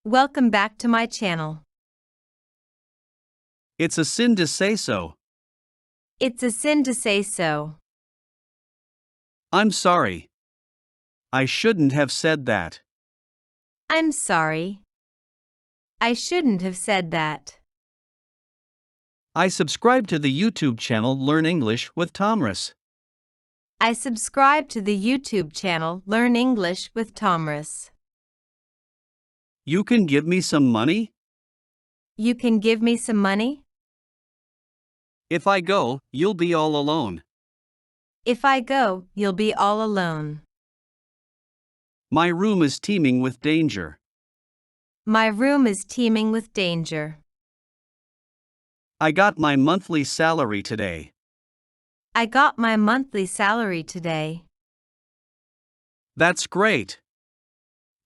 Welcome back to my channel. It's a sin to say so. It's a sin to say so. I'm sorry. I shouldn't have said that. I'm sorry. I shouldn't have said that. I subscribe to the YouTube channel Learn English with Tomris. I subscribe to the YouTube channel Learn English with Tomris. You can give me some money? You can give me some money? If I go, you'll be all alone. If I go, you'll be all alone. My room is teeming with danger. My room is teeming with danger. I got my monthly salary today. I got my monthly salary today. That's great.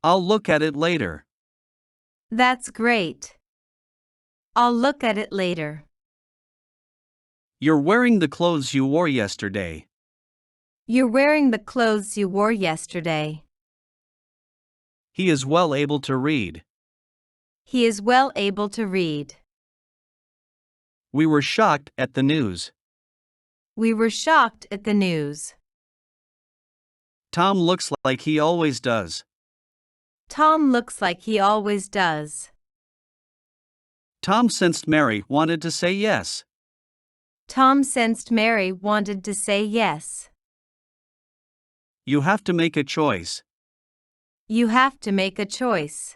I'll look at it later. That's great. I'll look at it later. You're wearing the clothes you wore yesterday. You're wearing the clothes you wore yesterday. He is well able to read. He is well able to read. We were shocked at the news. We were shocked at the news. Tom looks like he always does. Tom looks like he always does. Tom sensed Mary wanted to say yes. Tom sensed Mary wanted to say yes. You have to make a choice. You have to make a choice.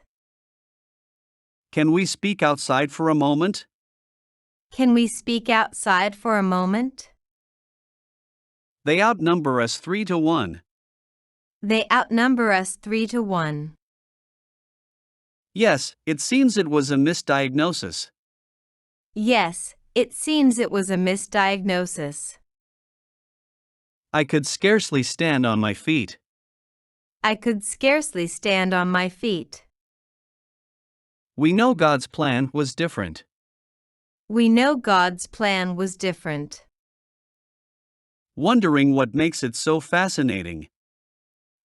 Can we speak outside for a moment? Can we speak outside for a moment? They outnumber us 3-1. They outnumber us 3-1. Yes, it seems it was a misdiagnosis. Yes, it seems it was a misdiagnosis. I could scarcely stand on my feet. I could scarcely stand on my feet. We know God's plan was different. We know God's plan was different. Wondering what makes it so fascinating.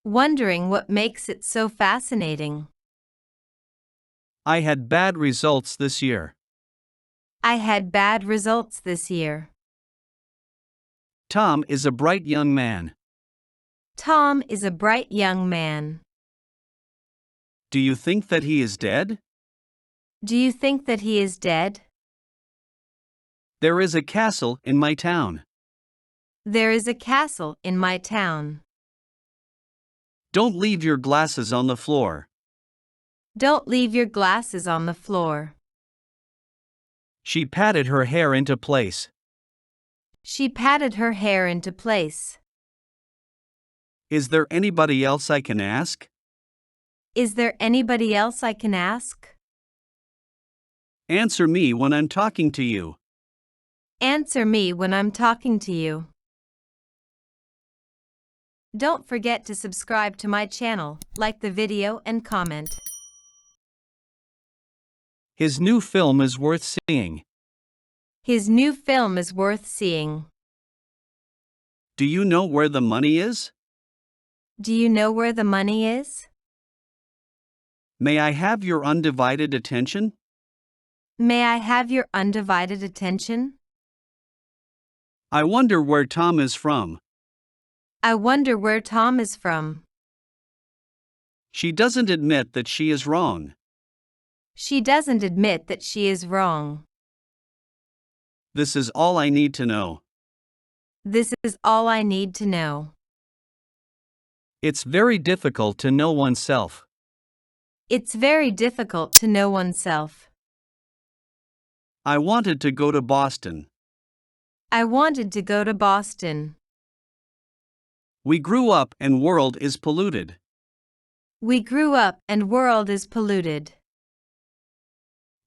Wondering what makes it so fascinating. I had bad results this year. I had bad results this year. Tom is a bright young man. Tom is a bright young man. Do you think that he is dead? Do you think that he is dead? There is a castle in my town. There is a castle in my town. Don't leave your glasses on the floor. Don't leave your glasses on the floor. She patted her hair into place. She patted her hair into place. Is there anybody else I can ask? Is there anybody else I can ask? Answer me when I'm talking to you. Answer me when I'm talking to you. Don't forget to subscribe to my channel, like the video and comment. His new film is worth seeing. His new film is worth seeing. Do you know where the money is? Do you know where the money is? May I have your undivided attention? May I have your undivided attention? I wonder where Tom is from. I wonder where Tom is from. She doesn't admit that she is wrong. She doesn't admit that she is wrong. This is all I need to know. This is all I need to know. It's very difficult to know oneself. It's very difficult to know oneself. I wanted to go to Boston. I wanted to go to Boston. We grew up and world is polluted. We grew up and world is polluted.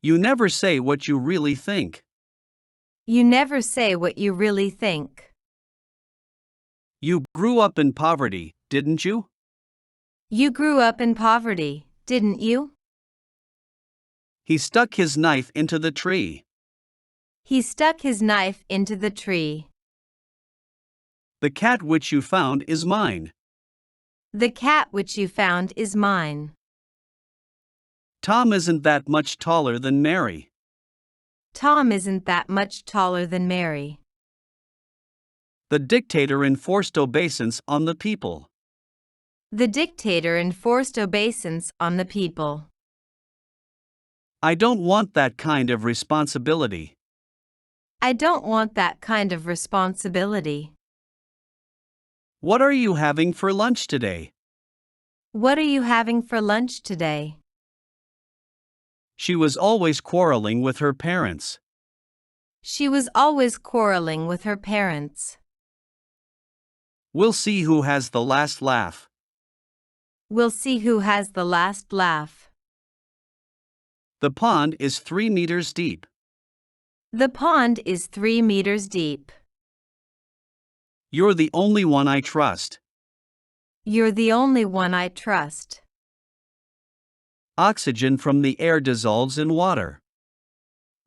You never say what you really think. You never say what you really think. You grew up in poverty, didn't you? You grew up in poverty, didn't you? He stuck his knife into the tree. He stuck his knife into the tree. The cat which you found is mine. The cat which you found is mine. Tom isn't that much taller than Mary. Tom isn't that much taller than Mary. The dictator enforced obeisance on the people. The dictator enforced obeisance on the people. I don't want that kind of responsibility. I don't want that kind of responsibility. What are you having for lunch today? What are you having for lunch today? She was always quarreling with her parents. She was always quarreling with her parents. We'll see who has the last laugh. We'll see who has the last laugh. The pond is 3 meters deep. The pond is 3 meters deep. You're the only one I trust. You're the only one I trust. Oxygen from the air dissolves in water.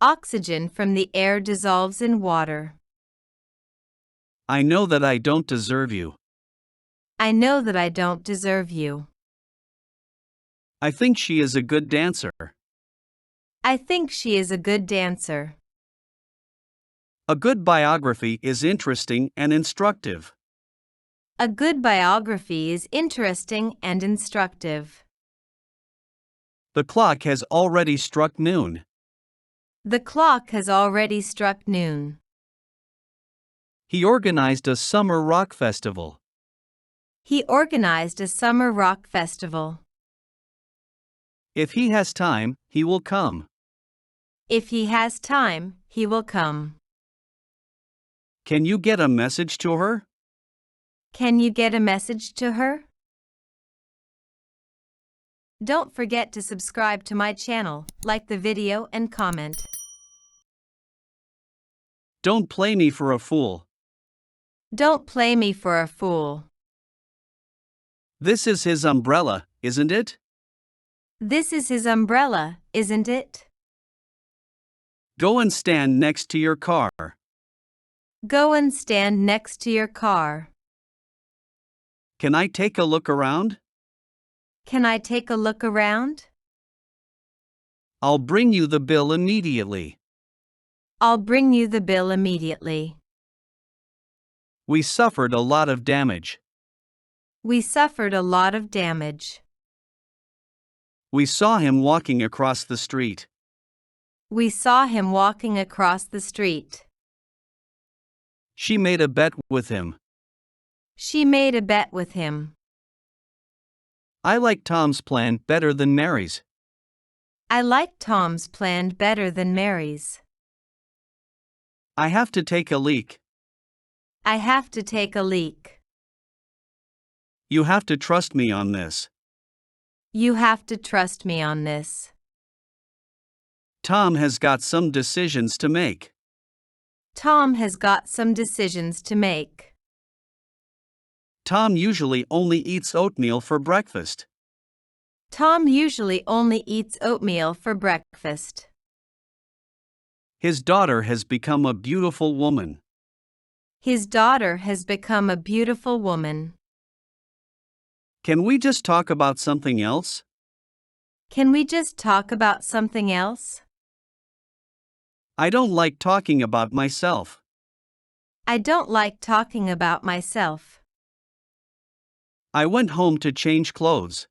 Oxygen from the air dissolves in water. I know that I don't deserve you. I know that I don't deserve you. I think she is a good dancer. I think she is a good dancer. A good biography is interesting and instructive. A good biography is interesting and instructive. The clock has already struck noon. The clock has already struck noon. He organized a summer rock festival. He organized a summer rock festival. If he has time, he will come. If he has time, he will come. Can you get a message to her? Can you get a message to her? Don't forget to subscribe to my channel, like the video and comment. Don't play me for a fool. Don't play me for a fool. This is his umbrella, isn't it? This is his umbrella, isn't it? Go and stand next to your car. Go and stand next to your car. Can I take a look around? Can I take a look around? I'll bring you the bill immediately. I'll bring you the bill immediately. We suffered a lot of damage. We suffered a lot of damage. We saw him walking across the street. We saw him walking across the street. She made a bet with him. She made a bet with him. I like Tom's plan better than Mary's. I like Tom's plan better than Mary's. I have to take a leak. I have to take a leak. You have to trust me on this. You have to trust me on this. Tom has got some decisions to make. Tom has got some decisions to make. Tom usually only eats oatmeal for breakfast. Tom usually only eats oatmeal for breakfast. His daughter has become a beautiful woman. His daughter has become a beautiful woman. Can we just talk about something else? Can we just talk about something else? I don't like talking about myself. I don't like talking about myself. I went home to change clothes.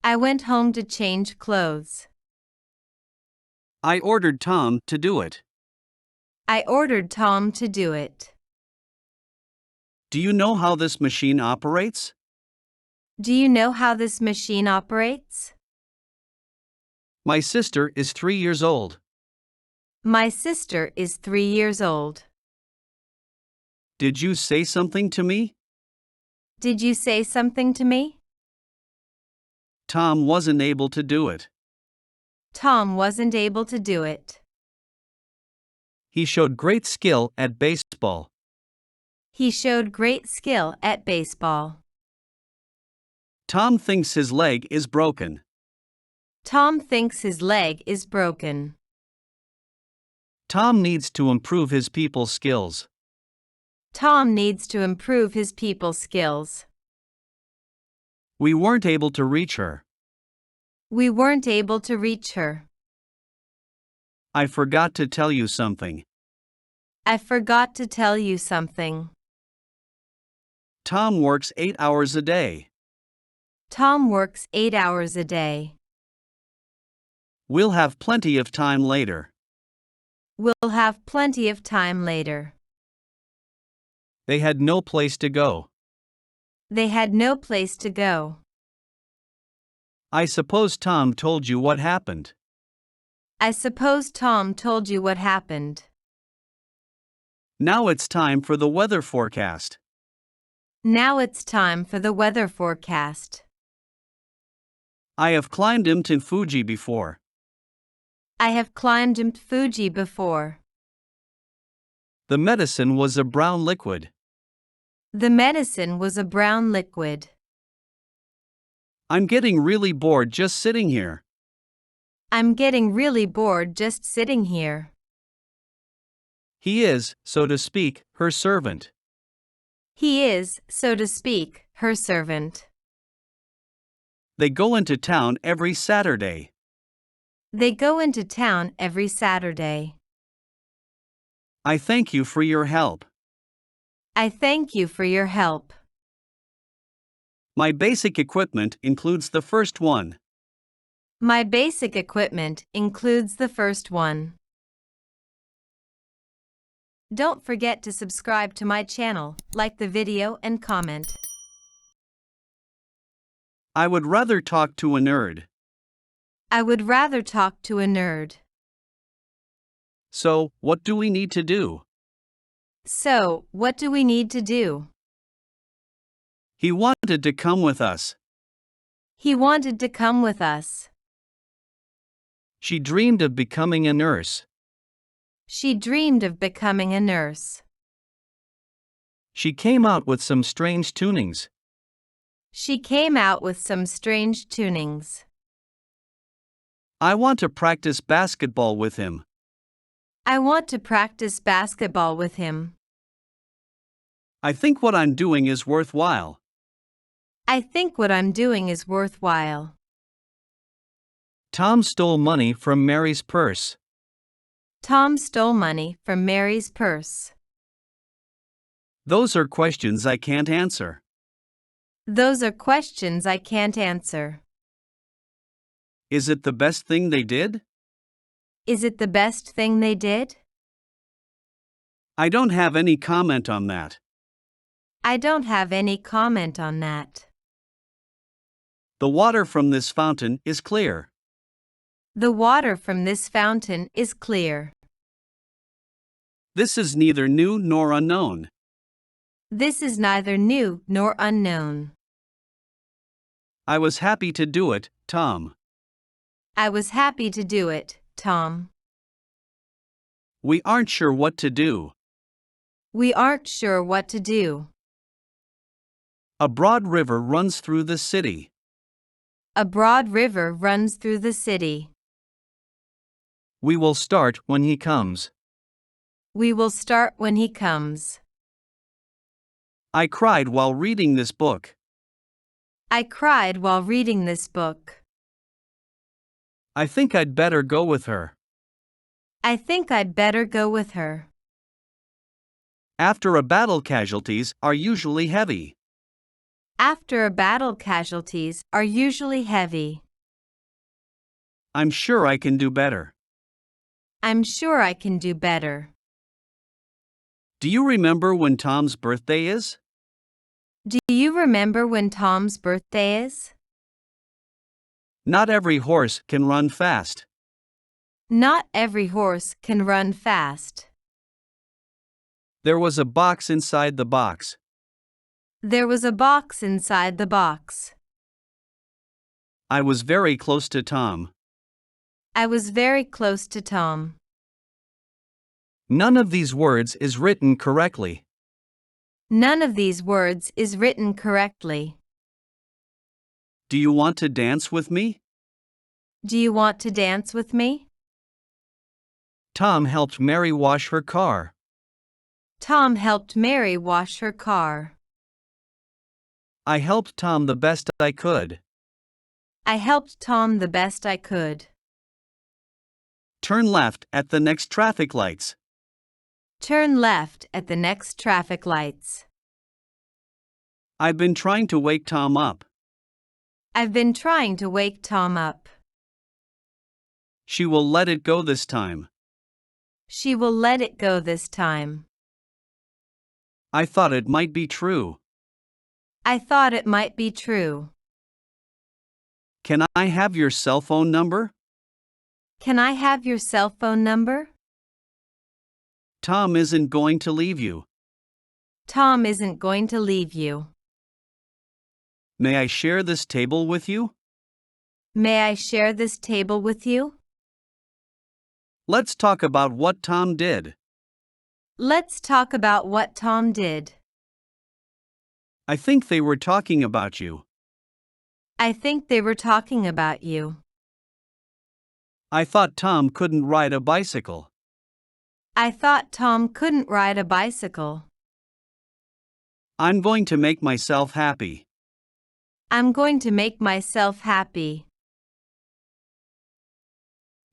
I went home to change clothes. I ordered Tom to do it. I ordered Tom to do it. Do you know how this machine operates? Do you know how this machine operates? My sister is 3 years old. My sister is 3 years old. Did you say something to me? Did you say something to me? Tom wasn't able to do it. Tom wasn't able to do it. He showed great skill at baseball. He showed great skill at baseball. Tom thinks his leg is broken. Tom thinks his leg is broken. Tom needs to improve his people skills. Tom needs to improve his people skills. We weren't able to reach her. We weren't able to reach her. I forgot to tell you something. I forgot to tell you something. Tom works 8 hours a day. Tom works 8 hours a day. We'll have plenty of time later. We'll have plenty of time later. They had no place to go. They had no place to go. I suppose Tom told you what happened. I suppose Tom told you what happened. Now it's time for the weather forecast. Now it's time for the weather forecast. I have climbed Mt. Fuji before. I have climbed Mt. Fuji before. The medicine was a brown liquid. The medicine was a brown liquid. I'm getting really bored just sitting here. I'm getting really bored just sitting here. He is, so to speak, her servant. He is, so to speak, her servant. They go into town every Saturday. They go into town every Saturday. I thank you for your help. I thank you for your help. My basic equipment includes the first one. My basic equipment includes the first one. Don't forget to subscribe to my channel, like the video and comment. I would rather talk to a nerd. I would rather talk to a nerd. So, what do we need to do? So, what do we need to do? He wanted to come with us. He wanted to come with us. She dreamed of becoming a nurse. She dreamed of becoming a nurse. She came out with some strange tunings. She came out with some strange tunings. I want to practice basketball with him. I want to practice basketball with him. I think what I'm doing is worthwhile. I think what I'm doing is worthwhile. Tom stole money from Mary's purse. Tom stole money from Mary's purse. Those are questions I can't answer. Those are questions I can't answer. Is it the best thing they did? Is it the best thing they did? I don't have any comment on that. I don't have any comment on that. The water from this fountain is clear. The water from this fountain is clear. This is neither new nor unknown. This is neither new nor unknown. I was happy to do it, Tom. I was happy to do it, Tom. We aren't sure what to do. We aren't sure what to do. A broad river runs through the city. A broad river runs through the city. We will start when he comes. We will start when he comes. I cried while reading this book. I cried while reading this book. I think I'd better go with her. I think I'd better go with her. After a battle, casualties are usually heavy. After a battle, casualties are usually heavy. I'm sure I can do better. I'm sure I can do better. Do you remember when Tom's birthday is? Do you remember when Tom's birthday is? Not every horse can run fast. Not every horse can run fast. There was a box inside the box. There was a box inside the box. I was very close to Tom. I was very close to Tom. None of these words is written correctly. None of these words is written correctly. Do you want to dance with me? Do you want to dance with me? Tom helped Mary wash her car. Tom helped Mary wash her car. I helped Tom the best I could. I helped Tom the best I could. Turn left at the next traffic lights. Turn left at the next traffic lights. I've been trying to wake Tom up. I've been trying to wake Tom up. She will let it go this time. She will let it go this time. I thought it might be true. I thought it might be true. Can I have your cell phone number? Can I have your cell phone number? Tom isn't going to leave you. Tom isn't going to leave you. May I share this table with you? May I share this table with you? Let's talk about what Tom did. Let's talk about what Tom did. I think they were talking about you. I think they were talking about you. I thought Tom couldn't ride a bicycle. I thought Tom couldn't ride a bicycle. I'm going to make myself happy. I'm going to make myself happy.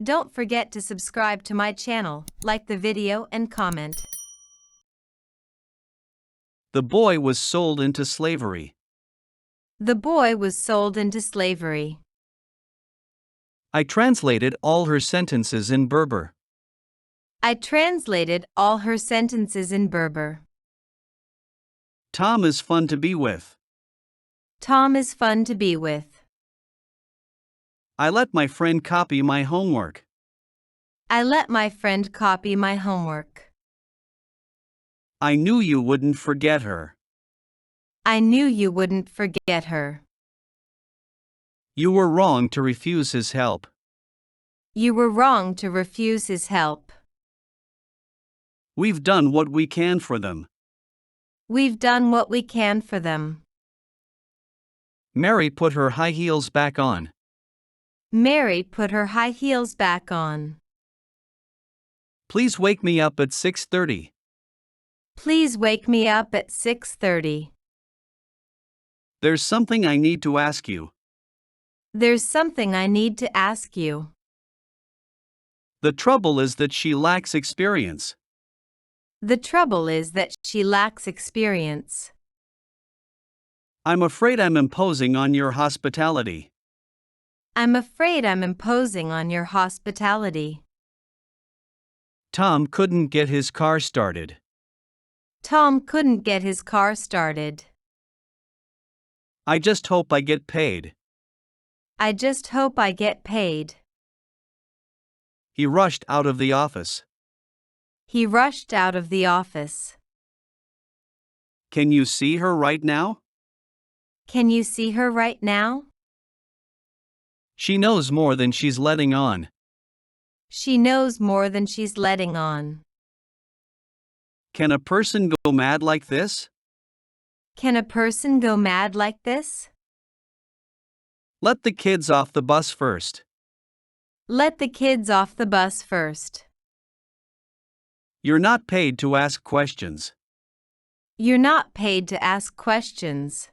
Don't forget to subscribe to my channel, like the video and comment. The boy was sold into slavery. The boy was sold into slavery. I translated all her sentences in Berber. I translated all her sentences in Berber. Tom is fun to be with. Tom is fun to be with. I let my friend copy my homework. I let my friend copy my homework. I knew you wouldn't forget her. I knew you wouldn't forget her. You were wrong to refuse his help. You were wrong to refuse his help. We've done what we can for them. We've done what we can for them. Mary put her high heels back on. Mary put her high heels back on. Please wake me up at 6:30. Please wake me up at 6:30. There's something I need to ask you. There's something I need to ask you. The trouble is that she lacks experience. The trouble is that she lacks experience. I'm afraid I'm imposing on your hospitality. I'm afraid I'm imposing on your hospitality. Tom couldn't get his car started. Tom couldn't get his car started. I just hope I get paid. I just hope I get paid. He rushed out of the office. He rushed out of the office. Can you see her right now? Can you see her right now? She knows more than she's letting on. She knows more than she's letting on. Can a person go mad like this? Can a person go mad like this? Let the kids off the bus first. Let the kids off the bus first. You're not paid to ask questions. You're not paid to ask questions.